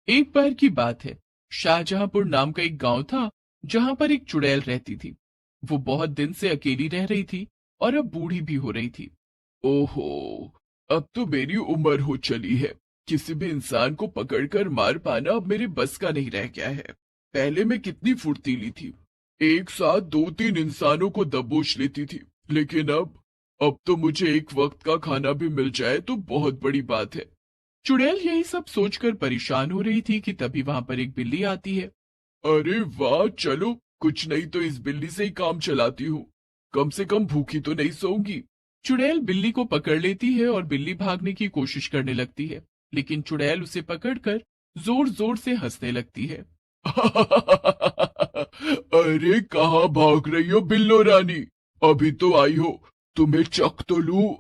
एक बार की बात है। शाहजहांपुर नाम का एक गांव था जहां पर एक चुड़ैल रहती थी। वो बहुत दिन से अकेली रह रही थी और अब बूढ़ी भी हो रही थी। ओहो, अब तो मेरी उम्र हो चली है। किसी भी इंसान को पकड़कर मार पाना अब मेरे बस का नहीं रह गया है। पहले मैं कितनी फुर्तीली थी, एक साथ दो तीन इंसानों को दबोच लेती थी। लेकिन अब तो मुझे एक वक्त का खाना भी मिल जाए तो बहुत बड़ी बात है। चुड़ैल यही सब सोचकर परेशान हो रही थी कि तभी वहां पर एक बिल्ली आती है। अरे वाह, चलो कुछ नहीं तो इस बिल्ली से ही काम चलाती हूँ। कम से कम भूखी तो नहीं सोऊंगी। चुड़ैल बिल्ली को पकड़ लेती है और बिल्ली भागने की कोशिश करने लगती है, लेकिन चुड़ैल उसे पकड़कर जोर जोर से हंसने लगती है। अरे कहाँ भाग रही हो बिल्लो रानी, अभी तो आई हो, तुम्हें चख तो लूं।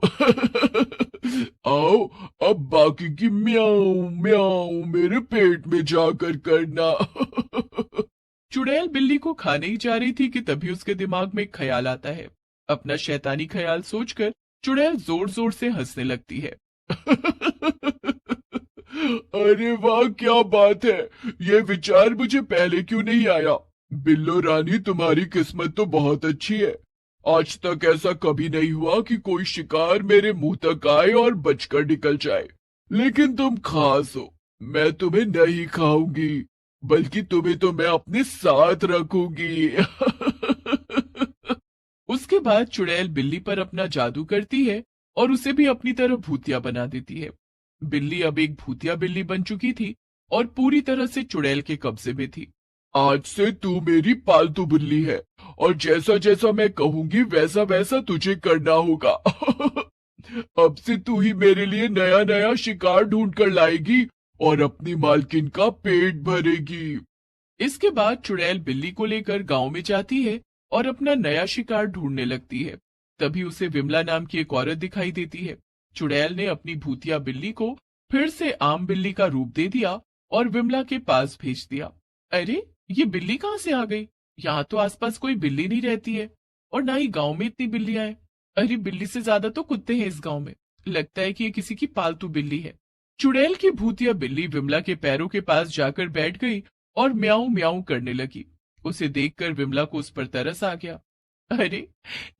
आओ, अब बाकी की म्याऊं म्याऊं मेरे पेट में जाकर करना। चुड़ैल बिल्ली को खाने ही जा रही थी कि तभी उसके दिमाग में एक ख्याल आता है। अपना शैतानी ख्याल सोचकर चुड़ैल जोर जोर से हंसने लगती है। अरे वाह, क्या बात है, ये विचार मुझे पहले क्यों नहीं आया। बिल्लो रानी, तुम्हारी किस्मत तो बहुत अच्छी है। आज तक ऐसा कभी नहीं हुआ कि कोई शिकार मेरे मुंह तक आए और बचकर निकल जाए। लेकिन तुम खास हो, मैं तुम्हें नहीं खाऊंगी, बल्कि तुम्हें तो मैं अपने साथ रखूंगी। उसके बाद चुड़ैल बिल्ली पर अपना जादू करती है और उसे भी अपनी तरह भूतिया बना देती है। बिल्ली अब एक भूतिया बिल्ली बन चुकी थी और पूरी तरह से चुड़ैल के कब्जे में थी। आज से तू मेरी पालतू बिल्ली है और जैसा जैसा मैं कहूंगी वैसा वैसा तुझे करना होगा। अब से तू ही मेरे लिए नया नया शिकार ढूंढ कर लाएगी और अपनी मालकिन का पेट भरेगी। इसके बाद चुड़ैल बिल्ली को लेकर गांव में जाती है और अपना नया शिकार ढूंढने लगती है। तभी उसे विमला नाम की एक औरत दिखाई देती है। चुड़ैल ने अपनी भूतिया बिल्ली को फिर से आम बिल्ली का रूप दे दिया और विमला के पास भेज दिया। अरे, ये बिल्ली कहाँ से आ गई? यहाँ तो आसपास कोई बिल्ली नहीं रहती है और ना ही गांव में इतनी बिल्लियां हैं। अरे, बिल्ली से ज्यादा तो कुत्ते हैं इस गांव में। लगता है कि ये किसी की पालतू बिल्ली है। चुड़ैल की भूतिया बिल्ली विमला के पैरों के पास जाकर बैठ गई और म्याऊं म्याऊं करने लगी। उसे देखकर विमला को उस पर तरस आ गया। अरे,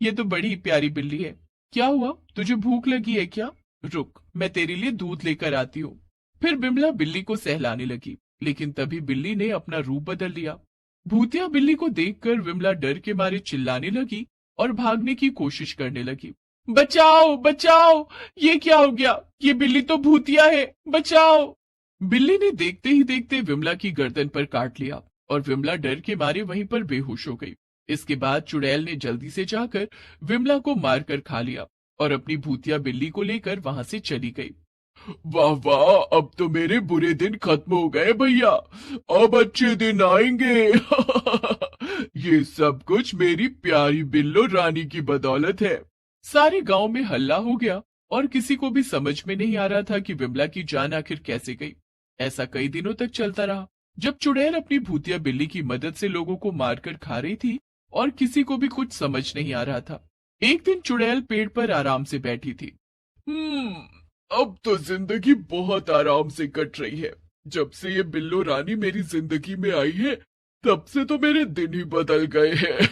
ये तो बड़ी प्यारी बिल्ली है। क्या हुआ, तुझे भूख लगी है क्या? रुक, मैं तेरे लिए दूध लेकर आती हूँ। फिर विमला बिल्ली को सहलाने लगी, लेकिन तभी बिल्ली ने अपना रूप बदल लिया। भूतिया बिल्ली को देखकर विमला डर के मारे चिल्लाने लगी और भागने की कोशिश करने लगी। बचाओ बचाओ, ये क्या हो गया? ये बिल्ली तो भूतिया है, बचाओ। बिल्ली ने देखते ही देखते विमला की गर्दन पर काट लिया और विमला डर के मारे वहीं पर बेहोश हो गई। इसके बाद चुड़ैल ने जल्दी से जाकर विमला को मारकर खा लिया और अपनी भूतिया बिल्ली को लेकर वहां से चली गई। वाह वाह, अब तो मेरे बुरे दिन खत्म हो गए भैया, अब अच्छे दिन आएंगे। ये सब कुछ मेरी प्यारी बिल्लो रानी की बदौलत है। सारे गांव में हल्ला हो गया और किसी को भी समझ में नहीं आ रहा था कि विमला की जान आखिर कैसे गई। ऐसा कई दिनों तक चलता रहा, जब चुड़ैल अपनी भूतिया बिल्ली की मदद से लोगों को मारकर खा रही थी और किसी को भी कुछ समझ नहीं आ रहा था। एक दिन चुड़ैल पेड़ पर आराम से बैठी थी। अब तो जिंदगी बहुत आराम से कट रही है। जब से ये बिल्लो रानी मेरी जिंदगी में आई है, तब से तो मेरे दिन ही बदल गए हैं।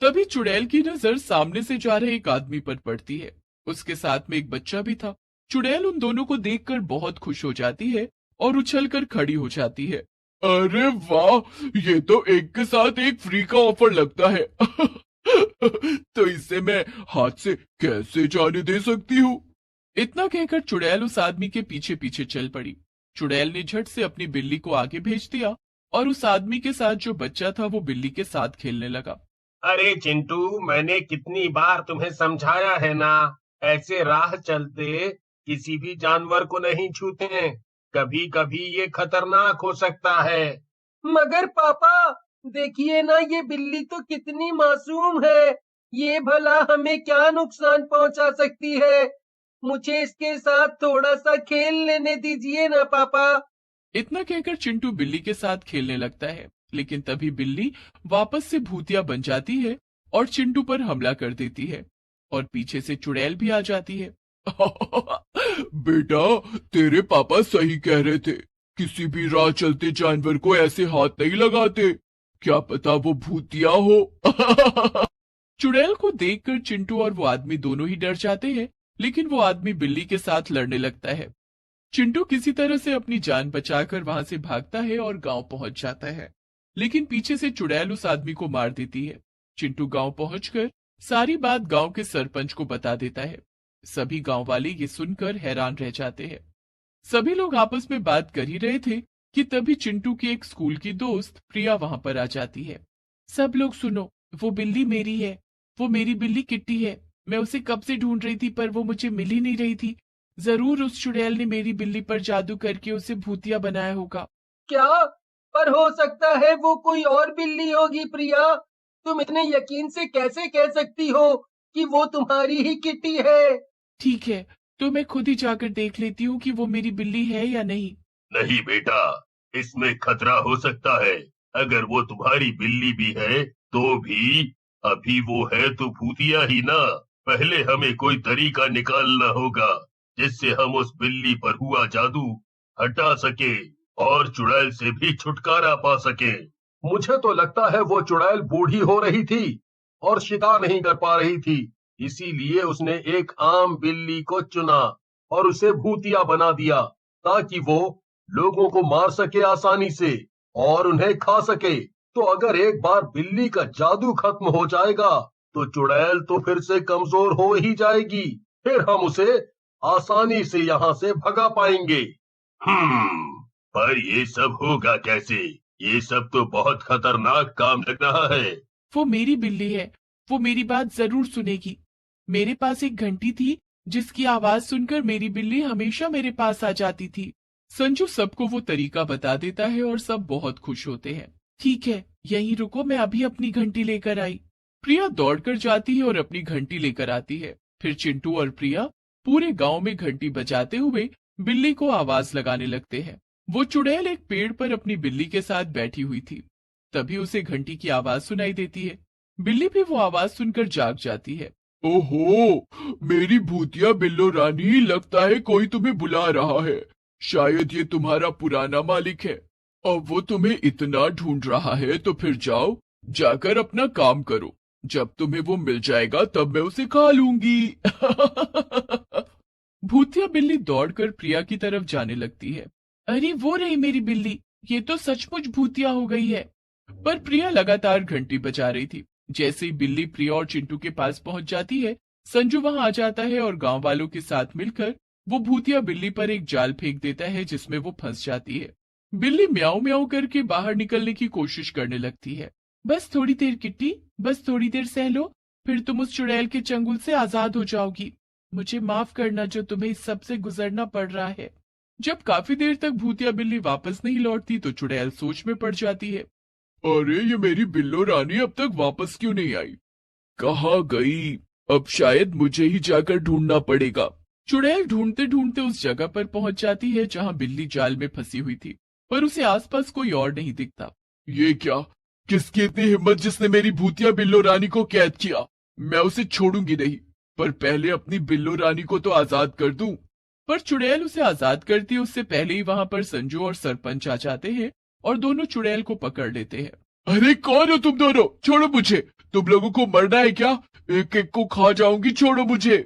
तभी चुड़ैल की नजर सामने से जा रहे एक आदमी पर पड़ती है। उसके साथ में एक बच्चा भी था। चुड़ैल उन दोनों को देखकर बहुत खुश हो जाती है और उछलकर खड़ी हो जाती है। अरे वाह, ये तो एक के साथ एक फ्री का ऑफर लगता है। तो इसे मैं हाथ से कैसे जाने दे सकती हूँ? इतना कहकर चुड़ैल उस आदमी के पीछे पीछे चल पड़ी। चुड़ैल ने झट से अपनी बिल्ली को आगे भेज दिया और उस आदमी के साथ जो बच्चा था वो बिल्ली के साथ खेलने लगा। अरे चिंटू, मैंने कितनी बार तुम्हें समझाया है ना, ऐसे राह चलते किसी भी जानवर को नहीं छूते हैं, कभी कभी ये खतरनाक हो सकता है। मगर पापा, देखिए ना, ये बिल्ली तो कितनी मासूम है। ये भला हमें क्या नुकसान पहुंचा सकती है? मुझे इसके साथ थोड़ा सा खेल लेने दीजिए ना पापा। इतना कहकर चिंटू बिल्ली के साथ खेलने लगता है, लेकिन तभी बिल्ली वापस से भूतिया बन जाती है और चिंटू पर हमला कर देती है और पीछे से चुड़ैल भी आ जाती है। बेटा, तेरे पापा सही कह रहे थे, किसी भी राह चलते जानवर को ऐसे हाथ नहीं लगाते, क्या पता वो भूतिया हो। चुड़ैल को देखकर चिंटू और वो आदमी दोनों ही डर जाते हैं, लेकिन वो आदमी बिल्ली के साथ लड़ने लगता है। चिंटू किसी तरह से अपनी जान बचाकर वहां से भागता है और गांव पहुंच जाता है, लेकिन पीछे से चुड़ैल उस आदमी को मार देती है। चिंटू गांव पहुंचकर सारी बात गांव के सरपंच को बता देता है। सभी गांव वाले ये सुनकर हैरान रह जाते हैं। सभी लोग आपस में बात कर ही रहे थे कि तभी चिंटू की एक स्कूल की दोस्त प्रिया वहां पर आ जाती है। सब लोग सुनो, वो बिल्ली मेरी है, वो मेरी बिल्ली किट्टी है। मैं उसे कब से ढूंढ रही थी पर वो मुझे मिल ही नहीं रही थी। जरूर उस चुड़ैल ने मेरी बिल्ली पर जादू करके उसे भूतिया बनाया होगा। क्या? पर हो सकता है वो कोई और बिल्ली होगी प्रिया। तुम इतने यकीन से कैसे कह सकती हो कि वो तुम्हारी ही किट्टी है? ठीक है, तो मैं खुद ही जाकर देख लेती हूँ कि वो मेरी बिल्ली है या नहीं। नहीं बेटा, इसमें खतरा हो सकता है। अगर वो तुम्हारी बिल्ली भी है तो भी अभी वो है तो भूतिया ही ना। पहले हमें कोई तरीका निकालना होगा जिससे हम उस बिल्ली पर हुआ जादू हटा सके और चुड़ैल से भी छुटकारा पा सके। मुझे तो लगता है वो चुड़ैल बूढ़ी हो रही थी और शिकार नहीं कर पा रही थी, इसीलिए उसने एक आम बिल्ली को चुना और उसे भूतिया बना दिया ताकि वो लोगों को मार सके आसानी से और उन्हें खा सके। तो अगर एक बार बिल्ली का जादू खत्म हो जाएगा तो चुड़ैल तो फिर से कमजोर हो ही जाएगी, फिर हम उसे आसानी से यहाँ से भगा पाएंगे। पर ये सब होगा कैसे? ये सब तो बहुत खतरनाक काम लग रहा है। वो मेरी बिल्ली है, वो मेरी बात जरूर सुनेगी। मेरे पास एक घंटी थी जिसकी आवाज सुनकर मेरी बिल्ली हमेशा मेरे पास आ जाती थी। संजू सबको वो तरीका बता देता है और सब बहुत खुश होते हैं। ठीक है, यहीं रुको, मैं अभी अपनी घंटी लेकर आई। प्रिया दौड़कर जाती है और अपनी घंटी लेकर आती है। फिर चिंटू और प्रिया पूरे गांव में घंटी बजाते हुए बिल्ली को आवाज लगाने लगते हैं। वो चुड़ैल एक पेड़ पर अपनी बिल्ली के साथ बैठी हुई थी। तभी उसे घंटी की आवाज सुनाई देती है। बिल्ली भी वो आवाज सुनकर जाग जाती है। ओहो, मेरी भूतिया बिल्लो रानी, लगता है कोई तुम्हें बुला रहा है। शायद ये तुम्हारा पुराना मालिक है। अब वो तुम्हें इतना ढूंढ रहा है तो फिर जाओ, जाकर अपना काम करो। जब तुम्हें वो मिल जाएगा तब मैं उसे खा लूंगी। भूतिया बिल्ली दौड़कर प्रिया की तरफ जाने लगती है। अरे वो रही मेरी बिल्ली, ये तो सचमुच भूतिया हो गई है। पर प्रिया लगातार घंटी बजा रही थी। जैसे ही बिल्ली प्रिया और चिंटू के पास पहुंच जाती है, संजू वहां आ जाता है और गांव वालों के साथ मिलकर वो भूतिया बिल्ली पर एक जाल फेंक देता है जिसमें वो फंस जाती है। बिल्ली म्याऊं म्याऊं करके बाहर निकलने की कोशिश करने लगती है। बस थोड़ी देर किट्टी, बस थोड़ी देर सह लो, फिर तुम उस चुड़ैल के चंगुल से आजाद हो जाओगी। मुझे माफ करना जो तुम्हें इस सब से गुजरना पड़ रहा है। जब काफी देर तक भूतिया बिल्ली वापस नहीं लौटती तो चुड़ैल सोच में पड़ जाती है। अरे ये मेरी बिल्लो रानी अब तक वापस क्यों नहीं आई? कहाँ गई? अब शायद मुझे ही जाकर ढूंढना पड़ेगा। चुड़ैल ढूंढते ढूंढते उस जगह पर पहुंच जाती है जहां बिल्ली जाल में फंसी हुई थी, पर उसे आसपास कोई और नहीं दिखता। ये क्या? किसकी इतनी हिम्मत जिसने मेरी भूतिया बिल्लो रानी को कैद किया? मैं उसे छोड़ूंगी नहीं, पर पहले अपनी बिल्लो रानी को तो आजाद कर दूं। पर चुड़ैल उसे आजाद करती है उससे पहले ही वहां पर संजू और सरपंच आ जाते हैं और दोनों चुड़ैल को पकड़ लेते हैं। अरे कौन हो तुम दोनों? छोड़ो मुझे। तुम लोगों को मरना है क्या? एक एक को खा जाऊंगी, छोड़ो मुझे।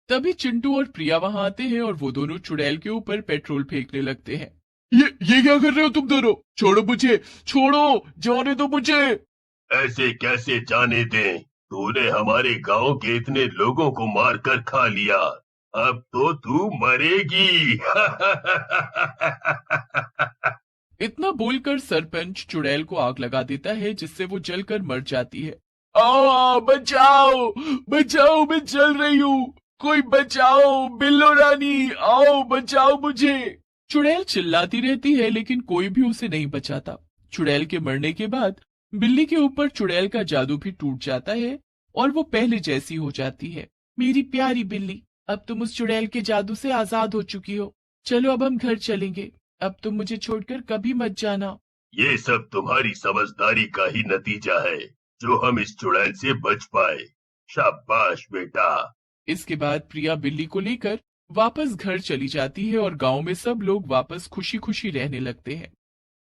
तभी चिंटू और प्रिया वहां आते हैं और वो दोनों चुड़ैल के ऊपर पेट्रोल फेंकने लगते हैं। ये क्या कर रहे हो तुम दोनों? छोड़ो मुझे, छोड़ो, जाने दो मुझे। ऐसे कैसे जाने दें? तूने हमारे गांव के इतने लोगों को मारकर खा लिया, अब तो तू मरेगी। इतना बोलकर सरपंच चुड़ैल को आग लगा देता है जिससे वो जलकर मर जाती है। आ, बचाओ, बचाओ, मैं जल रही हूँ, कोई बचाओ, बिल्लो रानी आओ, बचाओ मुझे। चुड़ैल चिल्लाती रहती है लेकिन कोई भी उसे नहीं बचाता। चुड़ैल के मरने के बाद बिल्ली के ऊपर चुड़ैल का जादू भी टूट जाता है और वो पहले जैसी हो जाती है। मेरी प्यारी बिल्ली, अब तुम उस चुड़ैल के जादू से आजाद हो चुकी हो। चलो अब हम घर चलेंगे, अब तुम मुझे छोड़कर कभी मत जाना। ये सब तुम्हारी समझदारी का ही नतीजा है जो हम इस चुड़ैल से बच पाए। शाबाश बेटा। इसके बाद प्रिया बिल्ली को लेकर वापस घर चली जाती है और गांव में सब लोग वापस खुशी खुशी रहने लगते हैं।